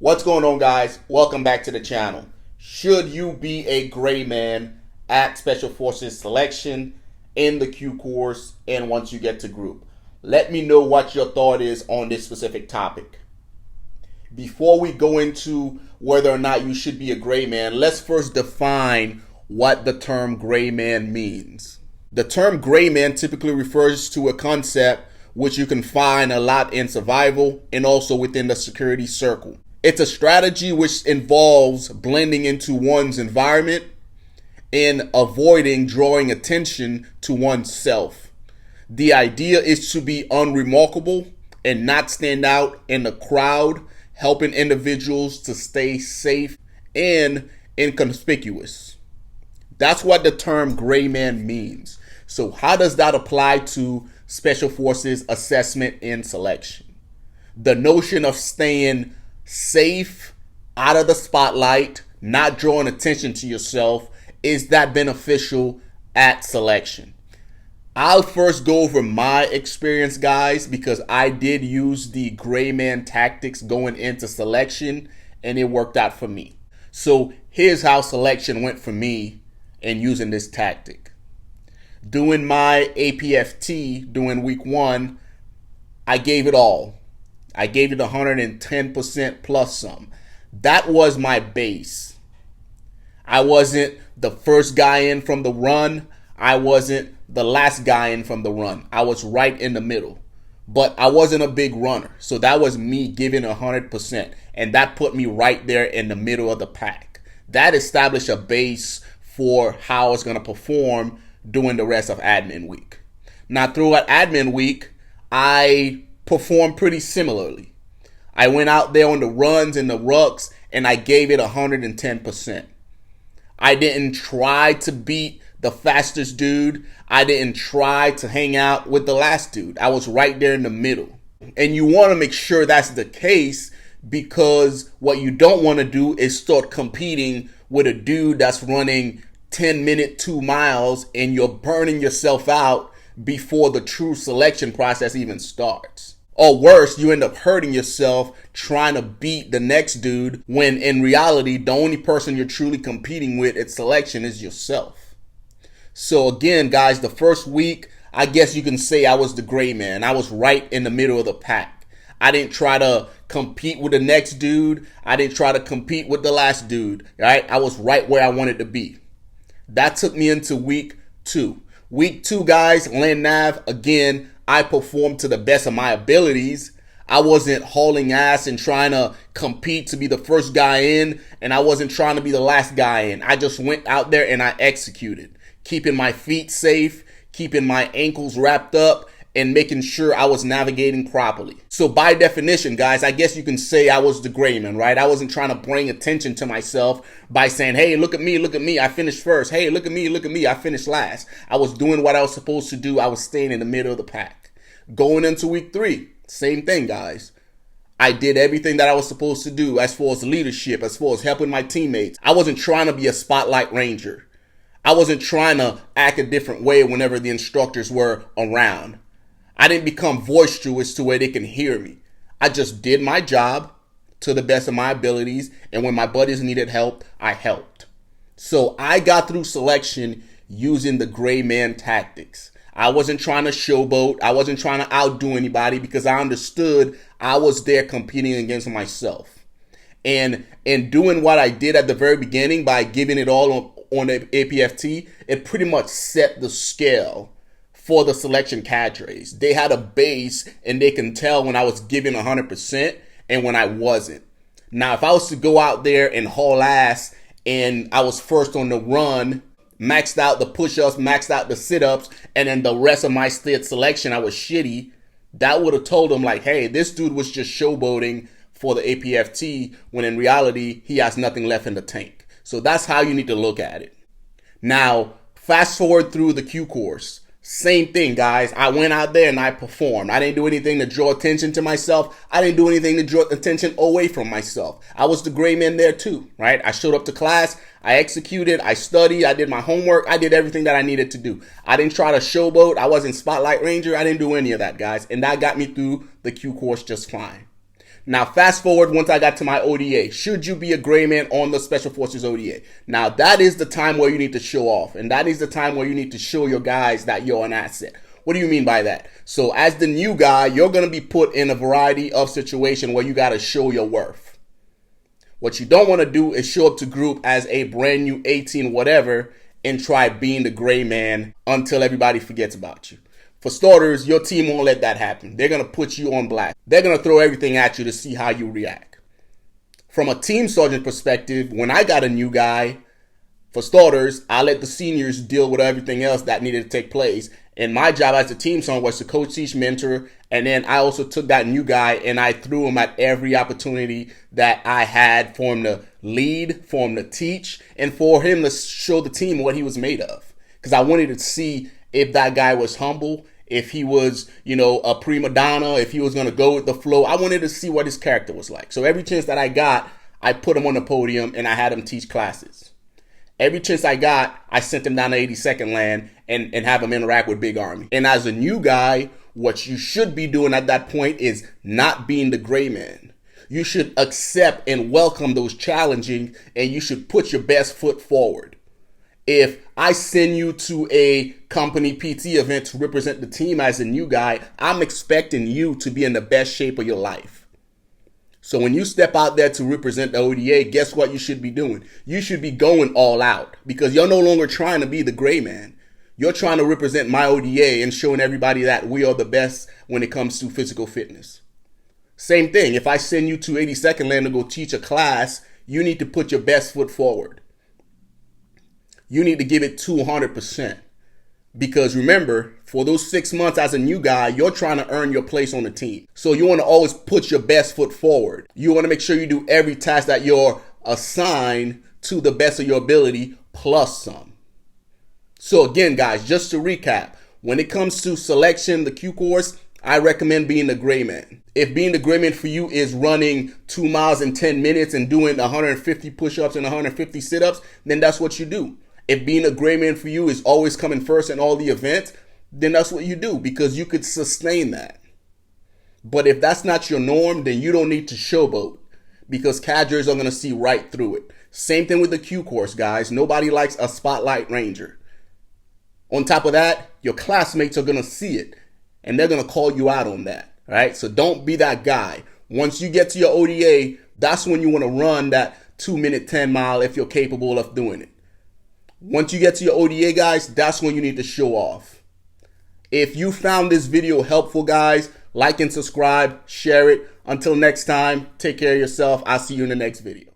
What's going on, guys? Welcome back to the channel. Should you be a gray man at Special Forces selection in the Q course and once you get to group? Let me know what your thought is on this specific topic. Before we go into whether or not you should be a gray man, let's first define what the term gray man means. The term gray man typically refers to a concept which you can find a lot in survival and also within the security circle. It's a strategy which involves blending into one's environment and avoiding drawing attention to oneself. The idea is to be unremarkable and not stand out in the crowd, helping individuals to stay safe and inconspicuous. That's what the term gray man means. So how does that apply to Special Forces assessment and selection? The notion of staying safe, out of the spotlight, not drawing attention to yourself, is that beneficial at selection? I'll first go over my experience, guys, because I did use the gray man tactics going into selection and it worked out for me. So here's how selection went for me in using this tactic. Doing my APFT during week 1, I gave it all. I gave it 110% plus some. That was my base. I wasn't the first guy in from the run. I wasn't the last guy in from the run. I was right in the middle. But I wasn't a big runner. So that was me giving 100%. And that put me right there in the middle of the pack. That established a base for how I was going to perform during the rest of admin week. Now, throughout admin week, I performed pretty similarly. I went out there on the runs and the rucks and I gave it 110%. I didn't try to beat the fastest dude. I didn't try to hang out with the last dude. I was right there in the middle. And you want to make sure that's the case, because what you don't want to do is start competing with a dude that's running 10-minute 2 miles and you're burning yourself out before the true selection process even starts. Or worse, you end up hurting yourself trying to beat the next dude when in reality, the only person you're truly competing with at selection is yourself. So again, guys, the first week, I guess you can say I was the gray man. I was right in the middle of the pack. I didn't try to compete with the next dude. I didn't try to compete with the last dude, right? I was right where I wanted to be. That took me into week 2. Week 2, guys, land nav, again, I performed to the best of my abilities. I wasn't hauling ass and trying to compete to be the first guy in, and I wasn't trying to be the last guy in. I just went out there and I executed, keeping my feet safe, keeping my ankles wrapped up, and making sure I was navigating properly. So by definition, guys, I guess you can say I was the gray man, right? I wasn't trying to bring attention to myself by saying, hey, look at me, I finished first. Hey, look at me, I finished last. I was doing what I was supposed to do. I was staying in the middle of the pack. Going into week 3, same thing, guys. I did everything that I was supposed to do as far as leadership, as far as helping my teammates. I wasn't trying to be a spotlight ranger. I wasn't trying to act a different way whenever the instructors were around. I didn't become boisterous to where they can hear me. I just did my job to the best of my abilities, and when my buddies needed help, I helped. So I got through selection using the gray man tactics. I wasn't trying to showboat. I wasn't trying to outdo anybody, because I understood I was there competing against myself. And in doing what I did at the very beginning by giving it all on the APFT, it pretty much set the scale for the selection cadres. They had a base and they can tell when I was giving 100% and when I wasn't. Now, if I was to go out there and haul ass and I was first on the run, maxed out the push-ups, maxed out the sit-ups, and then the rest of my state selection, I was shitty, that would have told them like, hey, this dude was just showboating for the APFT, when in reality, he has nothing left in the tank. So that's how you need to look at it. Now, fast forward through the Q course. Same thing, guys. I went out there and I performed. I didn't do anything to draw attention to myself. I didn't do anything to draw attention away from myself. I was the gray man there too, right? I showed up to class. I executed. I studied. I did my homework. I did everything that I needed to do. I didn't try to showboat. I wasn't Spotlight Ranger. I didn't do any of that, guys. And that got me through the Q course just fine. Now, fast forward once I got to my ODA. Should you be a Grayman on the Special Forces ODA? Now, that is the time where you need to show off. And that is the time where you need to show your guys that you're an asset. What do you mean by that? So as the new guy, you're going to be put in a variety of situations where you got to show your worth. What you don't want to do is show up to group as a brand new 18 whatever and try being the Grayman until everybody forgets about you. For starters, your team won't let that happen. They're going to put you on blast. They're going to throw everything at you to see how you react. From a team sergeant perspective, when I got a new guy, for starters, I let the seniors deal with everything else that needed to take place. And my job as a team sergeant was to coach, teach, mentor. And then I also took that new guy and I threw him at every opportunity that I had for him to lead, for him to teach, and for him to show the team what he was made of. Because I wanted to see if that guy was humble, if he was, a prima donna, if he was going to go with the flow. I wanted to see what his character was like. So every chance that I got, I put him on the podium and I had him teach classes. Every chance I got, I sent him down to 82nd Land and have him interact with Big Army. And as a new guy, what you should be doing at that point is not being the Grayman. You should accept and welcome those challenging, and you should put your best foot forward. If I send you to a company PT event to represent the team as a new guy, I'm expecting you to be in the best shape of your life. So when you step out there to represent the ODA, guess what you should be doing? You should be going all out, because you're no longer trying to be the Grayman. You're trying to represent my ODA and showing everybody that we are the best when it comes to physical fitness. Same thing. If I send you to 82nd Land to go teach a class, you need to put your best foot forward. You need to give it 200%. Because remember, for those 6 months as a new guy, you're trying to earn your place on the team. So you want to always put your best foot forward. You want to make sure you do every task that you're assigned to the best of your ability, plus some. So again, guys, just to recap, when it comes to selection, the Q course, I recommend being the Grayman. If being the Grayman for you is running 2 miles in 10 minutes and doing 150 push-ups and 150 sit-ups, then that's what you do. If being a Grayman for you is always coming first in all the events, then that's what you do, because you could sustain that. But if that's not your norm, then you don't need to showboat, because cadres are going to see right through it. Same thing with the Q course, guys. Nobody likes a spotlight ranger. On top of that, your classmates are going to see it, and they're going to call you out on that, right? So don't be that guy. Once you get to your ODA, that's when you want to run that 2-minute 10 mile if you're capable of doing it. Once you get to your ODA, guys, that's when you need to show off. If you found this video helpful, guys, like and subscribe, share it. Until next time, take care of yourself. I'll see you in the next video.